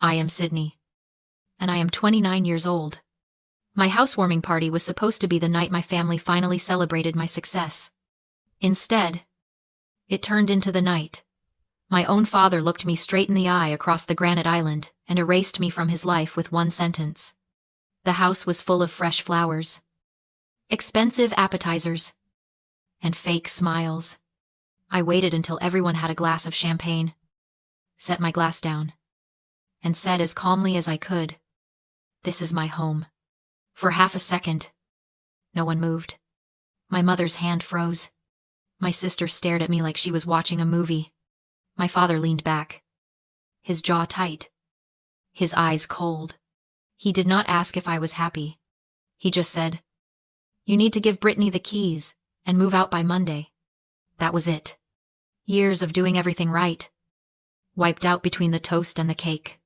I am Sydney. And I am 29 years old. My housewarming party was supposed to be the night my family finally celebrated my success. Instead, it turned into the night my own father looked me straight in the eye across the granite island and erased me from his life with one sentence. The house was full of fresh flowers, expensive appetizers, and fake smiles. I waited until everyone had a glass of champagne, set my glass down, and said as calmly as I could, "This is my home." For half a second, no one moved. My mother's hand froze. My sister stared at me like she was watching a movie. My father leaned back, his jaw tight, his eyes cold. He did not ask if I was happy. He just said, "You need to give Brittany the keys and move out by Monday." That was it. Years of doing everything right, wiped out between the toast and the cake.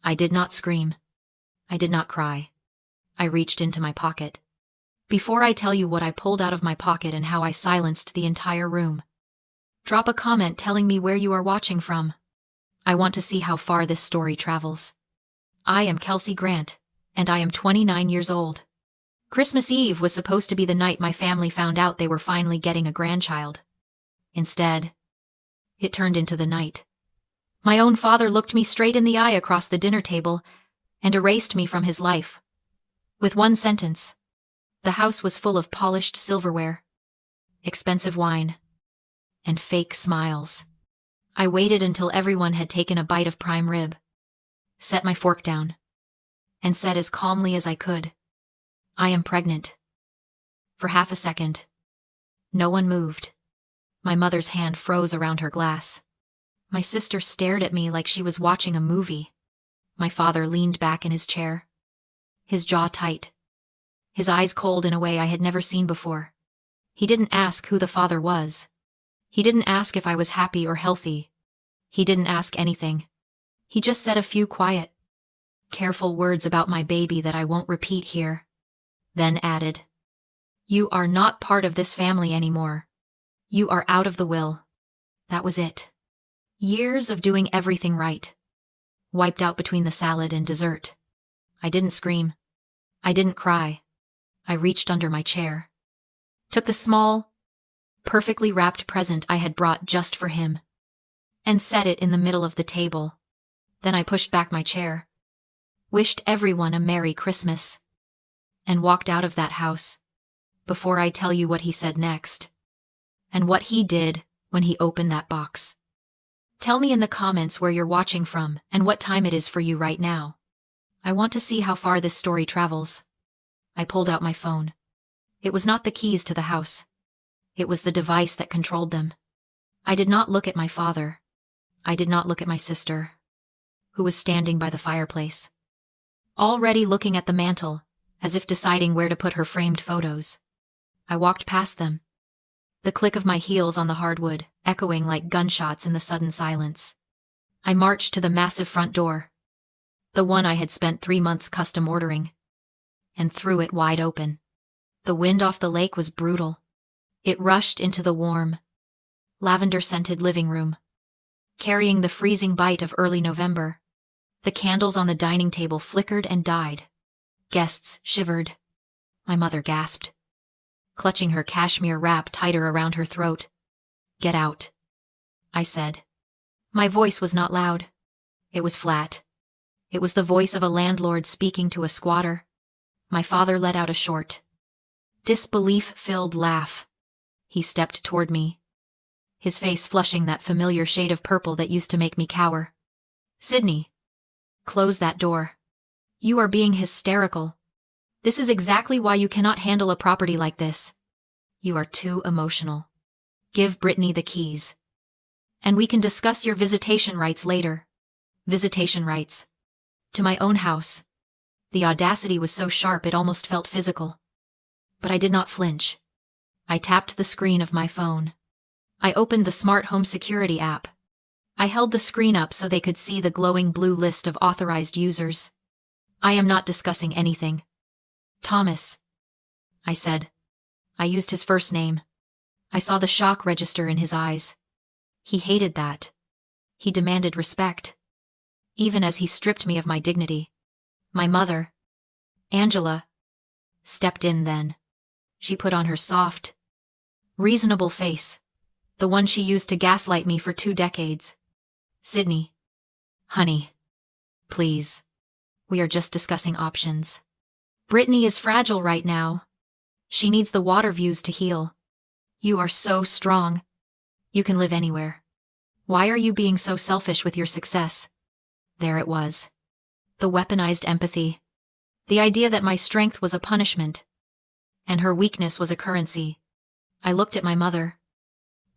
I did not scream. I did not cry. I reached into my pocket. Before I tell you what I pulled out of my pocket and how I silenced the entire room, drop a comment telling me where you are watching from. I want to see how far this story travels. I am Kelsey Grant, and I am 29 years old. Christmas Eve was supposed to be the night my family found out they were finally getting a grandchild. Instead, it turned into the night my own father looked me straight in the eye across the dinner table and erased me from his life. With one sentence. The house was full of polished silverware, expensive wine, and fake smiles. I waited until everyone had taken a bite of prime rib, set my fork down, and said as calmly as I could, "I am pregnant." For half a second, no one moved. My mother's hand froze around her glass. My sister stared at me like she was watching a movie. My father leaned back in his chair, his jaw tight, his eyes cold in a way I had never seen before. He didn't ask who the father was. He didn't ask if I was happy or healthy. He didn't ask anything. He just said a few quiet, careful words about my baby that I won't repeat here. Then added, "You are not part of this family anymore. You are out of the will." That was it. Years of doing everything right, wiped out between the salad and dessert. I didn't scream. I didn't cry. I reached under my chair, took the small, perfectly wrapped present I had brought just for him, and set it in the middle of the table. Then I pushed back my chair, wished everyone a Merry Christmas, and walked out of that house. Before I tell you what he said next, and what he did when he opened that box, tell me in the comments where you're watching from and what time it is for you right now. I want to see how far this story travels. I pulled out my phone. It was not the keys to the house. It was the device that controlled them. I did not look at my father. I did not look at my sister, who was standing by the fireplace, already looking at the mantel, as if deciding where to put her framed photos. I walked past them, the click of my heels on the hardwood echoing like gunshots in the sudden silence. I marched to the massive front door, the one I had spent 3 months custom ordering, and threw it wide open. The wind off the lake was brutal. It rushed into the warm, lavender-scented living room, carrying the freezing bite of early November. The candles on the dining table flickered and died. Guests shivered. My mother gasped, clutching her cashmere wrap tighter around her throat. "Get out," I said. My voice was not loud. It was flat. It was the voice of a landlord speaking to a squatter. My father let out a short, disbelief-filled laugh. He stepped toward me, his face flushing that familiar shade of purple that used to make me cower. "Sydney, close that door. You are being hysterical. This is exactly why you cannot handle a property like this. You are too emotional. Give Brittany the keys, and we can discuss your visitation rights later." Visitation rights. To my own house. The audacity was so sharp it almost felt physical. But I did not flinch. I tapped the screen of my phone. I opened the smart home security app. I held the screen up so they could see the glowing blue list of authorized users. "I am not discussing anything. Thomas," I said. I used his first name. I saw the shock register in his eyes. He hated that. He demanded respect. even as he stripped me of my dignity. My mother, Angela, stepped in then. She put on her soft, reasonable face, the one she used to gaslight me for 2 decades. "Sydney, honey, please. We are just discussing options. Brittany is fragile right now. She needs the water views to heal. You are so strong. You can live anywhere. Why are you being so selfish with your success?" There it was. The weaponized empathy. The idea that my strength was a punishment, and her weakness was a currency. I looked at my mother,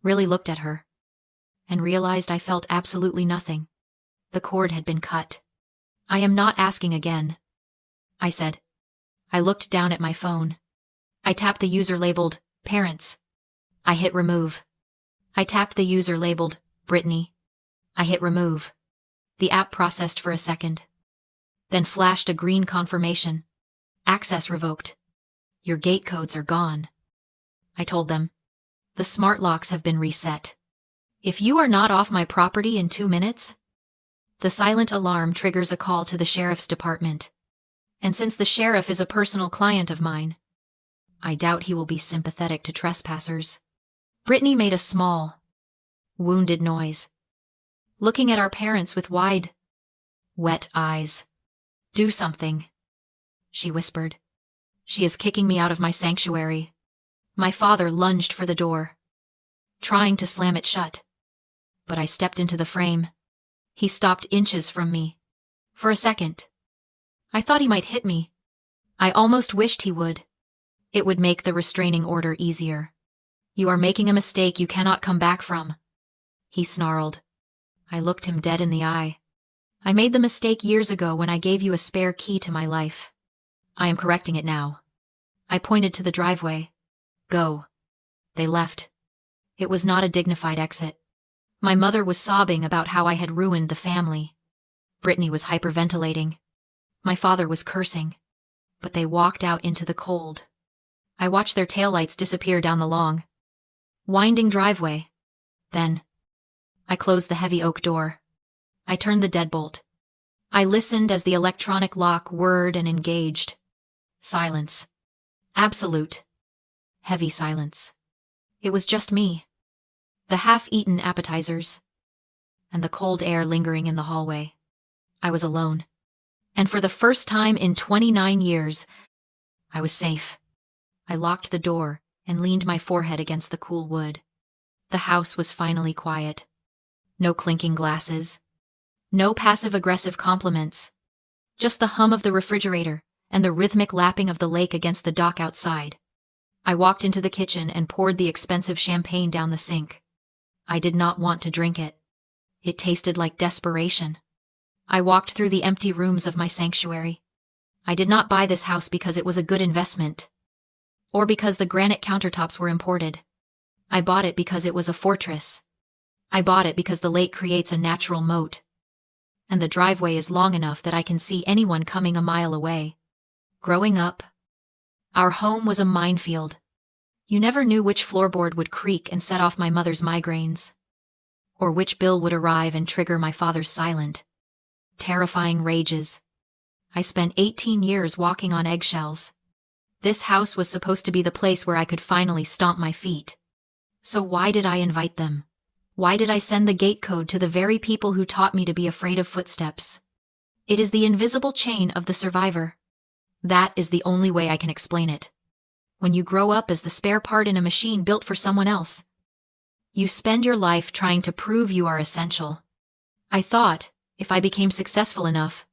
really looked at her, and realized I felt absolutely nothing. The cord had been cut. "I am not asking again," I said. I looked down at my phone. I tapped the user labeled Parents. I hit remove. I tapped the user labeled Brittany. I hit remove. The app processed for a second, then flashed a green confirmation. "Access revoked. Your gate codes are gone." I told them. "The smart locks have been reset. If you are not off my property in 2 minutes..." The silent alarm triggers a call to the sheriff's department. And since the sheriff is a personal client of mine, I doubt he will be sympathetic to trespassers. Brittany made a small, wounded noise, looking at our parents with wide, wet eyes. "Do something," she whispered. "She is kicking me out of my sanctuary." My father lunged for the door, trying to slam it shut. But I stepped into the frame. He stopped inches from me. For a second, I thought he might hit me. I almost wished he would. It would make the restraining order easier. "You are making a mistake you cannot come back from," he snarled. I looked him dead in the eye. "I made the mistake years ago when I gave you a spare key to my life. I am correcting it now." I pointed to the driveway. "Go." They left. It was not a dignified exit. My mother was sobbing about how I had ruined the family. Brittany was hyperventilating. My father was cursing. But they walked out into the cold. I watched their taillights disappear down the long, winding driveway. Then, I closed the heavy oak door. I turned the deadbolt. I listened as the electronic lock whirred and engaged. Silence. Absolute, heavy silence. It was just me, the half-eaten appetizers, and the cold air lingering in the hallway. I was alone. And for the first time in 29 years, I was safe. I locked the door and leaned my forehead against the cool wood. The house was finally quiet. No clinking glasses. No passive-aggressive compliments. Just the hum of the refrigerator and the rhythmic lapping of the lake against the dock outside. I walked into the kitchen and poured the expensive champagne down the sink. I did not want to drink it. It tasted like desperation. I walked through the empty rooms of my sanctuary. I did not buy this house because it was a good investment, or because the granite countertops were imported. I bought it because it was a fortress. I bought it because the lake creates a natural moat, and the driveway is long enough that I can see anyone coming a mile away. Growing up, our home was a minefield. You never knew which floorboard would creak and set off my mother's migraines, or which bill would arrive and trigger my father's silent, terrifying rages. I spent 18 years walking on eggshells. This house was supposed to be the place where I could finally stomp my feet. So why did I invite them? Why did I send the gate code to the very people who taught me to be afraid of footsteps? It is the invisible chain of the survivor. That is the only way I can explain it. When you grow up as the spare part in a machine built for someone else, you spend your life trying to prove you are essential. I thought, if I became successful enough,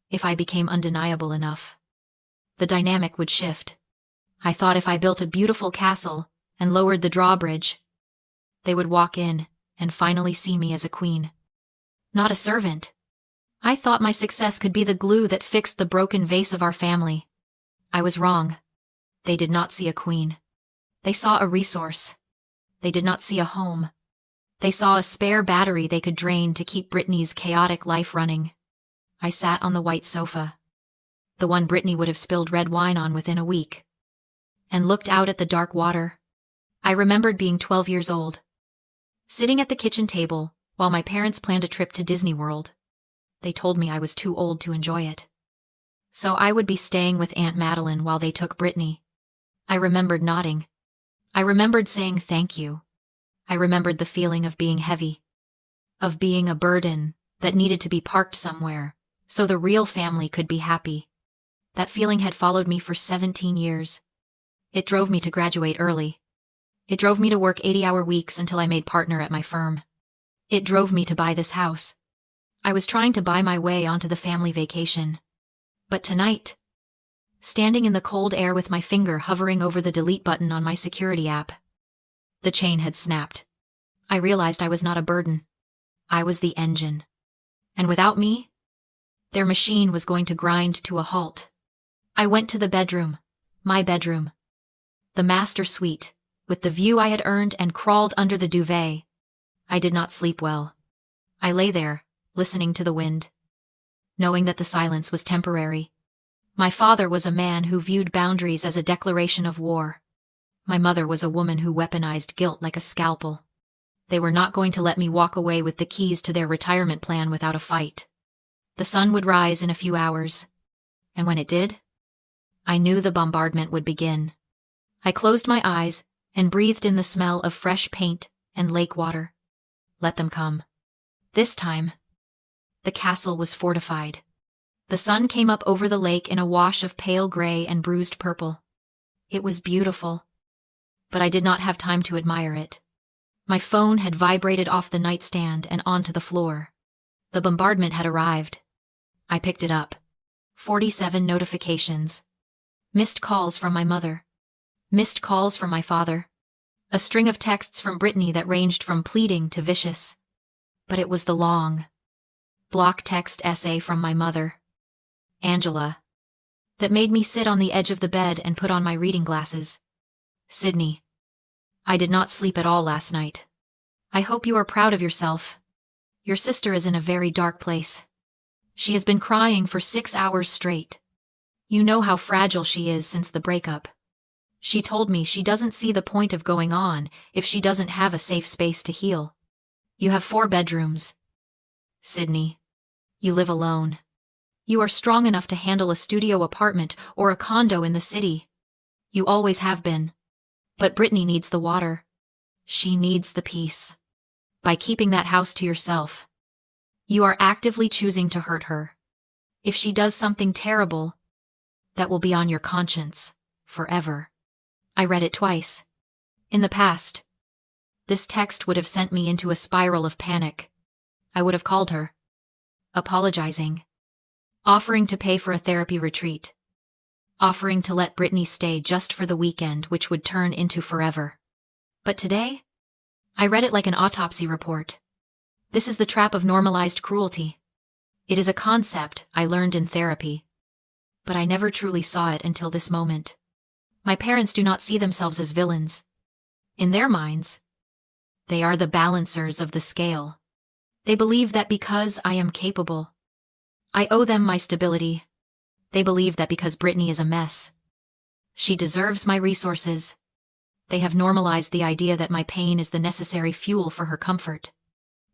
if I became undeniable enough, the dynamic would shift. I thought if I built a beautiful castle and lowered the drawbridge, they would walk in and finally see me as a queen, not a servant. I thought my success could be the glue that fixed the broken vase of our family. I was wrong. They did not see a queen. They saw a resource. They did not see a home. They saw a spare battery they could drain to keep Brittany's chaotic life running. I sat on the white sofa, the one Brittany would have spilled red wine on within a week, and looked out at the dark water. I remembered being 12 years old, sitting at the kitchen table while my parents planned a trip to Disney World. They told me I was too old to enjoy it. So I would be staying with Aunt Madeline while they took Brittany. I remembered nodding. I remembered saying thank you. I remembered the feeling of being heavy, of being a burden that needed to be parked somewhere so the real family could be happy. That feeling had followed me for 17 years. It drove me to graduate early. It drove me to work 80-hour weeks until I made partner at my firm. It drove me to buy this house. I was trying to buy my way onto the family vacation. But tonight, standing in the cold air with my finger hovering over the delete button on my security app, the chain had snapped. I realized I was not a burden. I was the engine. And without me, their machine was going to grind to a halt. I went to the bedroom, my bedroom, the master suite, with the view I had earned, and crawled under the duvet. I did not sleep well. I lay there, listening to the wind, knowing that the silence was temporary. My father was a man who viewed boundaries as a declaration of war. My mother was a woman who weaponized guilt like a scalpel. They were not going to let me walk away with the keys to their retirement plan without a fight. The sun would rise in a few hours, and when it did, I knew the bombardment would begin. I closed my eyes and breathed in the smell of fresh paint and lake water. Let them come. This time, the castle was fortified. The sun came up over the lake in a wash of pale gray and bruised purple. It was beautiful, but I did not have time to admire it. My phone had vibrated off the nightstand and onto the floor. The bombardment had arrived. I picked it up. 47 notifications. Missed calls from my mother. Missed calls from my father. A string of texts from Brittany that ranged from pleading to vicious. But it was the long, block text essay from my mother, Angela, that made me sit on the edge of the bed and put on my reading glasses. Sydney, I did not sleep at all last night. I hope you are proud of yourself. Your sister is in a very dark place. She has been crying for 6 hours straight. You know how fragile she is since the breakup. She told me she doesn't see the point of going on if she doesn't have a safe space to heal. You have 4 bedrooms. Sydney, you live alone. You are strong enough to handle a studio apartment or a condo in the city. You always have been. But Brittany needs the water. She needs the peace. By keeping that house to yourself, you are actively choosing to hurt her. If she does something terrible, that will be on your conscience forever. I read it twice. In the past, this text would have sent me into a spiral of panic. I would have called her, apologizing, offering to pay for a therapy retreat, offering to let Brittany stay just for the weekend, which would turn into forever. But today, I read it like an autopsy report. This is the trap of normalized cruelty. It is a concept I learned in therapy, but I never truly saw it until this moment. My parents do not see themselves as villains. In their minds, they are the balancers of the scale. They believe that because I am capable, I owe them my stability. They believe that because Brittany is a mess, she deserves my resources. They have normalized the idea that my pain is the necessary fuel for her comfort.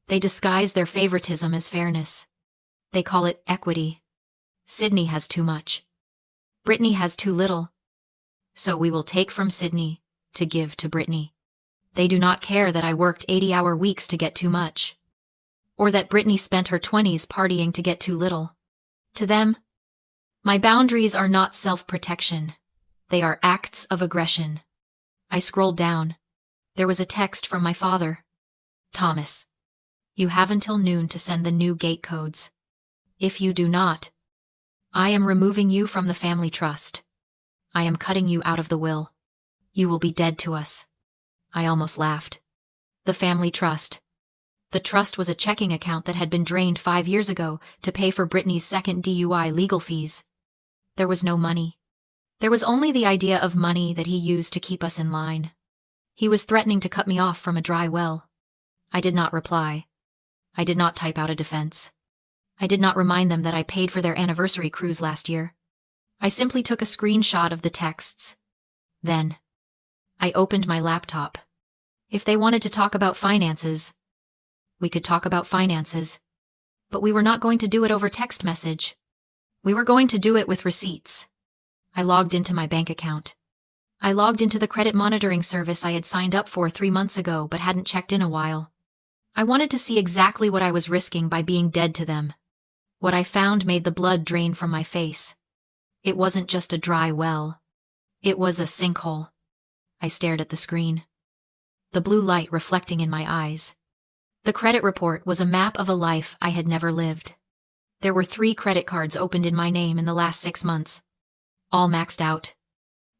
They disguise their favoritism as fairness. They call it equity. Sydney has too much. Brittany has too little. So we will take from Sydney to give to Brittany. They do not care that I worked 80-hour weeks to get too much, or that Brittany spent her 20s partying to get too little. To them, my boundaries are not self-protection. They are acts of aggression. I scrolled down. There was a text from my father. Thomas, you have until noon to send the new gate codes. If you do not, I am removing you from the family trust. I am cutting you out of the will. You will be dead to us. I almost laughed. The family trust. The trust was a checking account that had been drained 5 years ago to pay for Brittany's second DUI legal fees. There was no money. There was only the idea of money that he used to keep us in line. He was threatening to cut me off from a dry well. I did not reply. I did not type out a defense. I did not remind them that I paid for their anniversary cruise last year. I simply took a screenshot of the texts. Then, I opened my laptop. If they wanted to talk about finances, we could talk about finances. But we were not going to do it over text message. We were going to do it with receipts. I logged into my bank account. I logged into the credit monitoring service I had signed up for 3 months ago but hadn't checked in a while. I wanted to see exactly what I was risking by being dead to them. What I found made the blood drain from my face. It wasn't just a dry well. It was a sinkhole. I stared at the screen, the blue light reflecting in my eyes. The credit report was a map of a life I had never lived. There were 3 credit cards opened in my name in the last 6 months, all maxed out.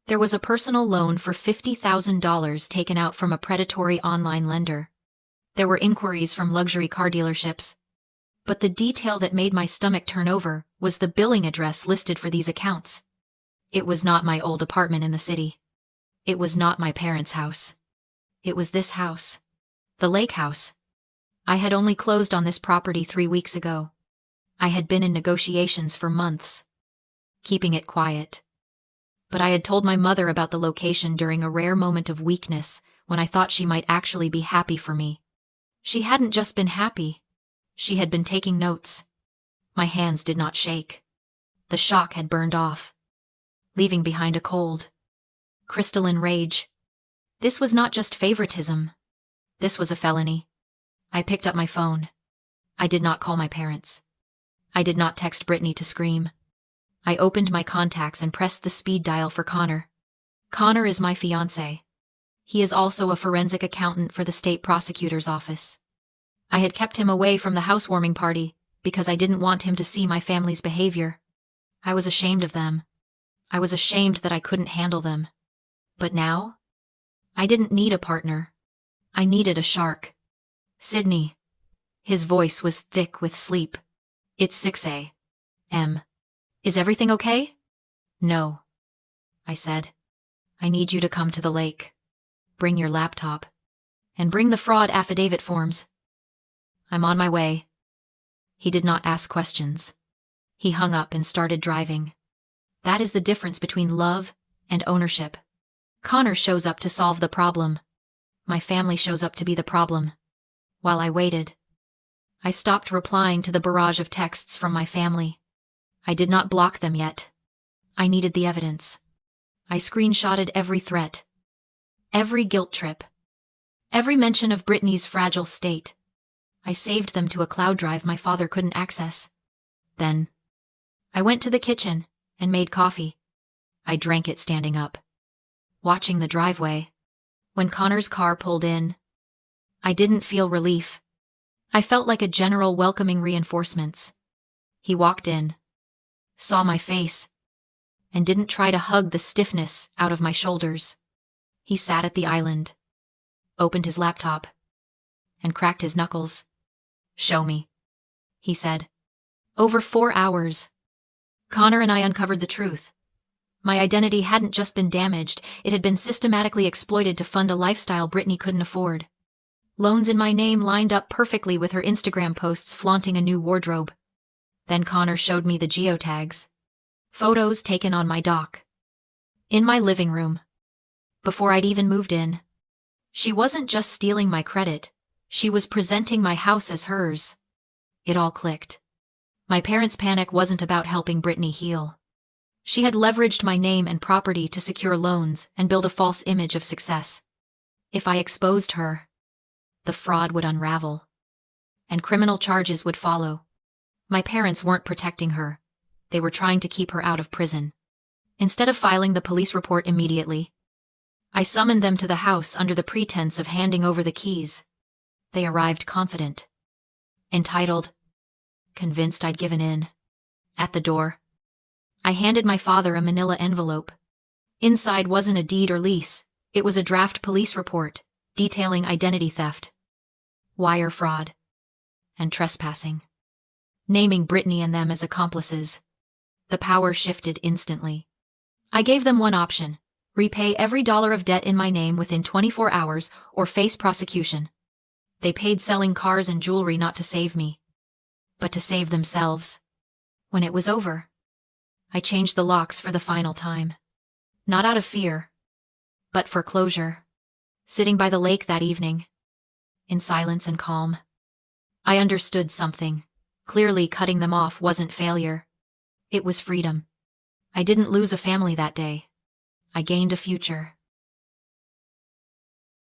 There was a personal loan for $50,000 taken out from a predatory online lender. There were inquiries from luxury car dealerships. But the detail that made my stomach turn over was the billing address listed for these accounts. It was not my old apartment in the city. It was not my parents' house. It was this house. The lake house. I had only closed on this property 3 weeks ago. I had been in negotiations for months, keeping it quiet. But I had told my mother about the location during a rare moment of weakness when I thought she might actually be happy for me. She hadn't just been happy. She had been taking notes. My hands did not shake. The shock had burned off, leaving behind a cold, crystalline rage. This was not just favoritism. This was a felony. I picked up my phone. I did not call my parents. I did not text Brittany to scream. I opened my contacts and pressed the speed dial for Connor. Connor is my fiancé. He is also a forensic accountant for the state prosecutor's office. I had kept him away from the housewarming party because I didn't want him to see my family's behavior. I was ashamed of them. I was ashamed that I couldn't handle them. But now, I didn't need a partner. I needed a shark. Sydney. His voice was thick with sleep. It's 6 a.m. Is everything okay? No, I said. I need you to come to the lake. Bring your laptop. And bring the fraud affidavit forms. I'm on my way. He did not ask questions. He hung up and started driving. That is the difference between love and ownership. Connor shows up to solve the problem. My family shows up to be the problem. While I waited, I stopped replying to the barrage of texts from my family. I did not block them yet. I needed the evidence. I screenshotted every threat, every guilt trip, every mention of Brittany's fragile state. I saved them to a cloud drive my father couldn't access. Then, I went to the kitchen and made coffee. I drank it standing up, watching the driveway. When Connor's car pulled in, I didn't feel relief. I felt like a general welcoming reinforcements. He walked in, saw my face, and didn't try to hug the stiffness out of my shoulders. He sat at the island, opened his laptop, and cracked his knuckles. Show me, he said. Over 4 hours. Connor and I uncovered the truth. My identity hadn't just been damaged, it had been systematically exploited to fund a lifestyle Brittany couldn't afford. Loans in my name lined up perfectly with her Instagram posts flaunting a new wardrobe. Then Connor showed me the geotags. Photos taken on my dock. In my living room. Before I'd even moved in. She wasn't just stealing my credit, she was presenting my house as hers. It all clicked. My parents' panic wasn't about helping Brittany heal. She had leveraged my name and property to secure loans and build a false image of success. If I exposed her, the fraud would unravel, and criminal charges would follow. My parents weren't protecting her. They were trying to keep her out of prison. Instead of filing the police report immediately, I summoned them to the house under the pretense of handing over the keys. They arrived confident, entitled, convinced I'd given in. At the door, I handed my father a manila envelope. Inside wasn't a deed or lease, it was a draft police report detailing identity theft, wire fraud, and trespassing. Naming Brittany and them as accomplices. The power shifted instantly. I gave them one option: repay every dollar of debt in my name within 24 hours or face prosecution. They paid selling cars and jewelry not to save me, but to save themselves. When it was over, I changed the locks for the final time. Not out of fear, but for closure. Sitting by the lake that evening, in silence and calm, I understood something. Clearly, cutting them off wasn't failure. It was freedom. I didn't lose a family that day. I gained a future.